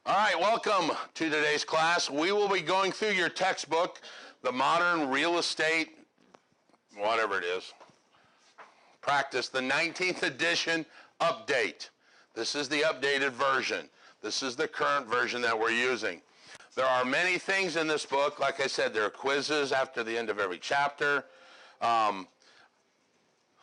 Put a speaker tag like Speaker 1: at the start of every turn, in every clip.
Speaker 1: All right, welcome to today's class. We will be going through your textbook, The Modern Real Estate, whatever it is, Practice, the 19th edition update. This is the updated version. This is the current version that we're using. There are many things in this book. Like I said, there are quizzes after the end of every chapter.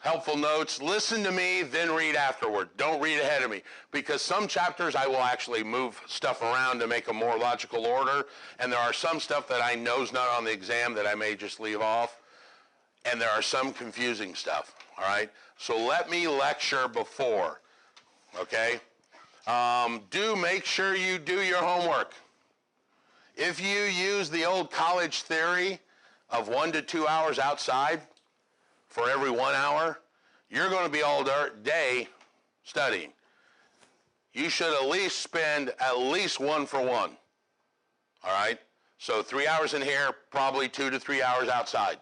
Speaker 1: Helpful notes. Listen to me, then read afterward. Don't read ahead of me, because some chapters I will actually move stuff around to make a more logical order, and there are some stuff that I know is not on the exam that I may just leave off, and there are some confusing stuff, all right? So let me lecture before, okay? Do make sure you do your homework. If you use the old college theory of 1 to 2 hours outside, for every 1 hour, you're going to be all day studying. You should at least spend at least 1 for 1. All right? So 3 hours in here, probably 2 to 3 hours outside.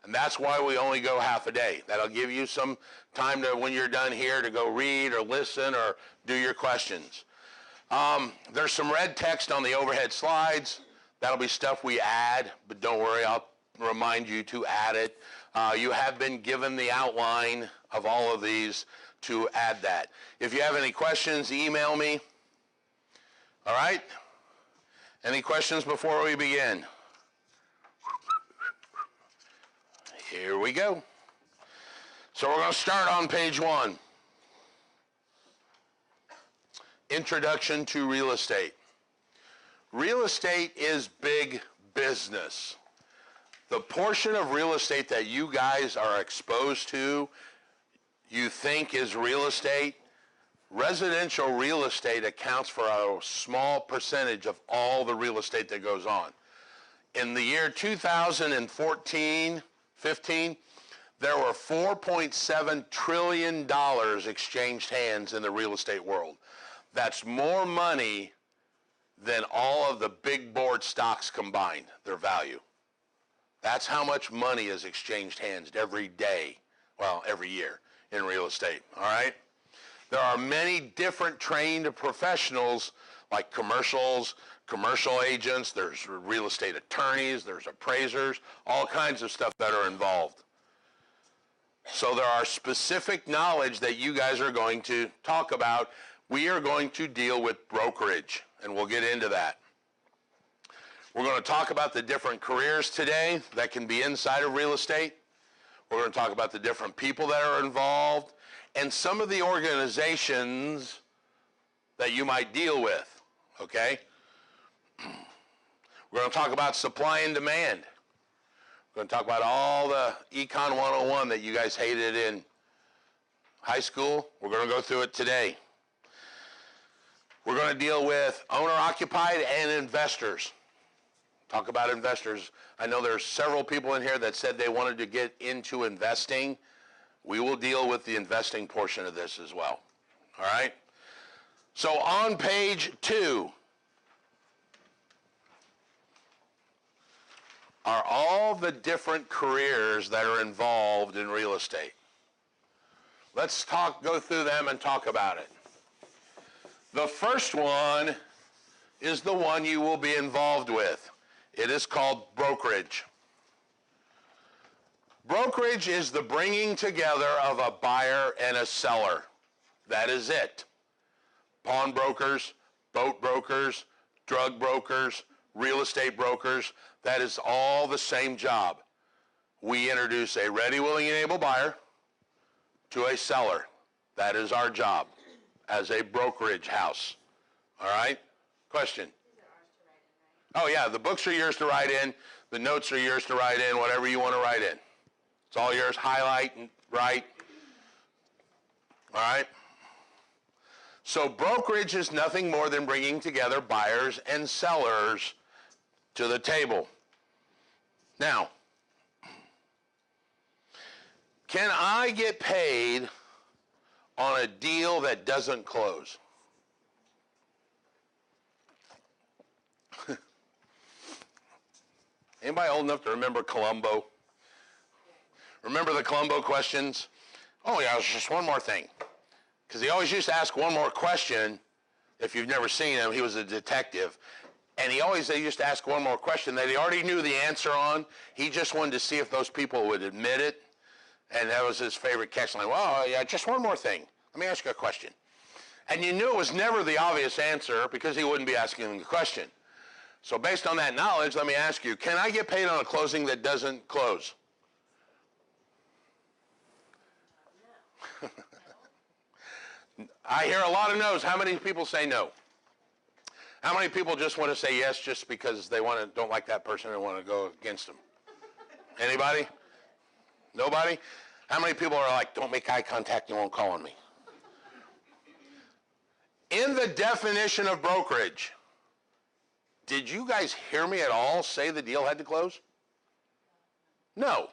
Speaker 1: And that's why we only go half a day. That'll give you some time to, when you're done here, to go read or listen or do your questions. There's some red text on the overhead slides. That'll be stuff we add, but don't worry, I'll remind you to add it. You have been given the outline of all of these to add that. If you have any questions, email me. All right? Any questions before we begin? Here we go. So we're going to start on page 1. Introduction to real estate. Real estate is big business. The portion of real estate that you guys are exposed to, you think is real estate, residential real estate accounts for a small percentage of all the real estate that goes on. In the year 2014, 15, there were $4.7 trillion exchanged hands in the real estate world. That's more money than all of the big board stocks combined, their value. That's how much money is exchanged hands every day, well, every year in real estate, all right? There are many different trained professionals like commercial agents, there's real estate attorneys, there's appraisers, all kinds of stuff that are involved. So there are specific knowledge that you guys are going to talk about. We are going to deal with brokerage, and we'll get into that. We're going to talk about the different careers today that can be inside of real estate. We're going to talk about the different people that are involved and some of the organizations that you might deal with, okay? We're going to talk about supply and demand. We're going to talk about all the Econ 101 that you guys hated in high school. We're going to go through it today. We're going to deal with owner-occupied and investors. Talk about investors. I know there's several people in here that said they wanted to get into investing. We will deal with the investing portion of this as well. All right? So on page 2 are all the different careers that are involved in real estate. Let's go through them and talk about it. The first one is the one you will be involved with. It is called brokerage. Brokerage is the bringing together of a buyer and a seller. That is it. Pawnbrokers, boat brokers, drug brokers, real estate brokers, that is all the same job. We introduce a ready, willing, and able buyer to a seller. That is our job as a brokerage house. All right? Question? Oh, yeah, the books are yours to write in. The notes are yours to write in, whatever you want to write in. It's all yours. Highlight and write. All right? So brokerage is nothing more than bringing together buyers and sellers to the table. Now, can I get paid on a deal that doesn't close? Anybody old enough to remember Columbo? Remember the Columbo questions? Oh yeah, there's just one more thing. Because he always used to ask one more question If you've never seen him, he was a detective. And they used to ask one more question that he already knew the answer on. He just wanted to see if those people would admit it. And that was his favorite catch line. Well, yeah, just one more thing. Let me ask you a question. And you knew it was never the obvious answer because he wouldn't be asking the question. So based on that knowledge, let me ask you, can I get paid on a closing that doesn't close? I hear a lot of no's. How many people say no? How many people just want to say yes just because they don't like that person and want to go against them? Anybody? Nobody? How many people are like, don't make eye contact, you won't call on me? In the definition of brokerage, did you guys hear me at all say the deal had to close? No.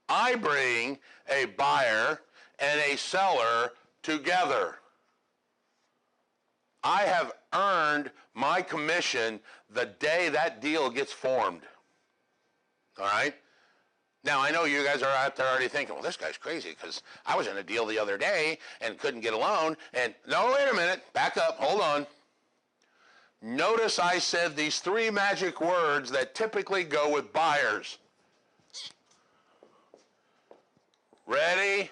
Speaker 1: I bring a buyer and a seller together. I have earned my commission the day that deal gets formed. All right? Now, I know you guys are out there already thinking, well, this guy's crazy because I was in a deal the other day and couldn't get a loan. And no, wait a minute. Back up. Hold on. Notice I said these three magic words that typically go with buyers. Ready,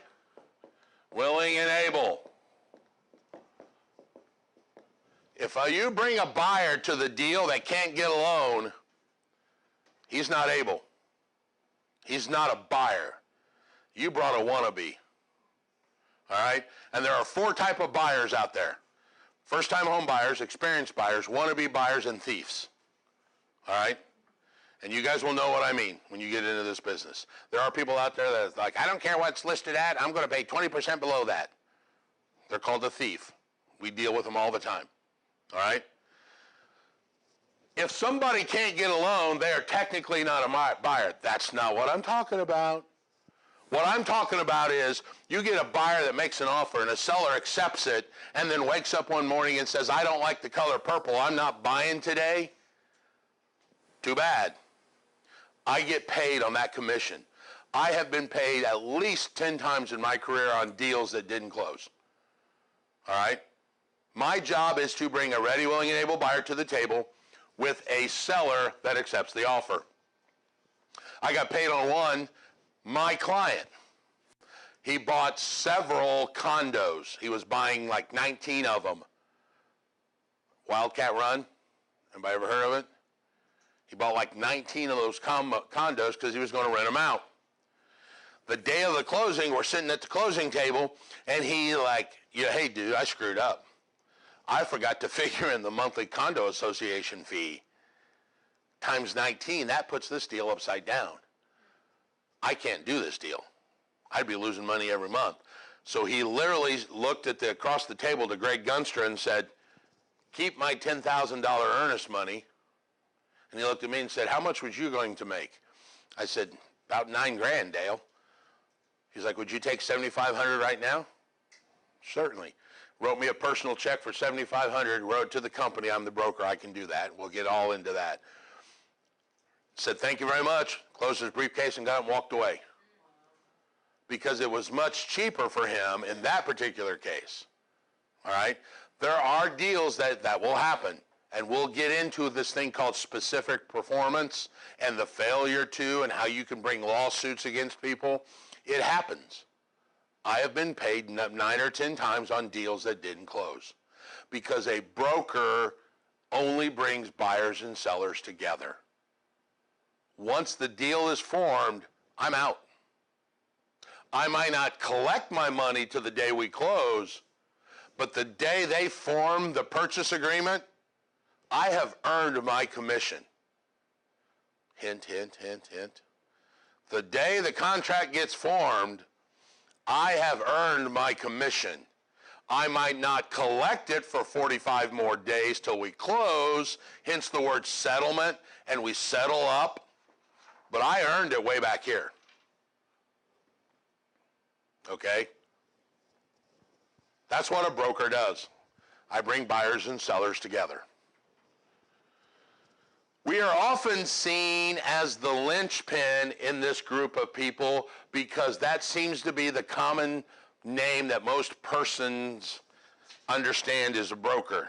Speaker 1: willing, and able. If you bring a buyer to the deal that can't get a loan, he's not able. He's not a buyer. You brought a wannabe. All right? And there are four types of buyers out there. First-time home buyers, experienced buyers, wannabe buyers, and thieves. All right? And you guys will know what I mean when you get into this business. There are people out there that are like, I don't care what's listed at, I'm going to pay 20% below that. They're called a thief. We deal with them all the time. All right? If somebody can't get a loan, they are technically not a buyer. That's not what I'm talking about. What I'm talking about is you get a buyer that makes an offer and a seller accepts it and then wakes up one morning and says, I don't like the color purple, I'm not buying today. Too bad. I get paid on that commission. I have been paid at least 10 times in my career on deals that didn't close. All right? My job is to bring a ready, willing, and able buyer to the table with a seller that accepts the offer. I got paid on one, my client. He bought several condos. He was buying like 19 of them. Wildcat Run, anybody ever heard of it? He bought like 19 of those condos because he was going to rent them out. The day of the closing, we're sitting at the closing table, and he like, yeah, hey, dude, I screwed up. I forgot to figure in the monthly condo association fee times 19. That puts this deal upside down. I can't do this deal. I'd be losing money every month. So he literally looked at across the table to Greg Gunstra and said, keep my $10,000 earnest money. And he looked at me and said, how much was you going to make? I said, about $9,000, Dale. He's like, would you take $7,500 right now? Certainly. Wrote me a personal check for $7,500, wrote it to the company. I'm the broker. I can do that. We'll get all into that. Said, thank you very much. Closed his briefcase and got up and walked away. Because it was much cheaper for him in that particular case. All right? There are deals that will happen. And we'll get into this thing called specific performance and the failure to and how you can bring lawsuits against people. It happens. I have been paid 9 or 10 times on deals that didn't close because a broker only brings buyers and sellers together. Once the deal is formed, I'm out. I might not collect my money to the day we close, but the day they form the purchase agreement, I have earned my commission. Hint, hint, hint, hint. The day the contract gets formed, I have earned my commission. I might not collect it for 45 more days till we close, hence the word settlement, and we settle up, but I earned it way back here. Okay? That's what a broker does. I bring buyers and sellers together. We are often seen as the linchpin in this group of people because that seems to be the common name that most persons understand is a broker.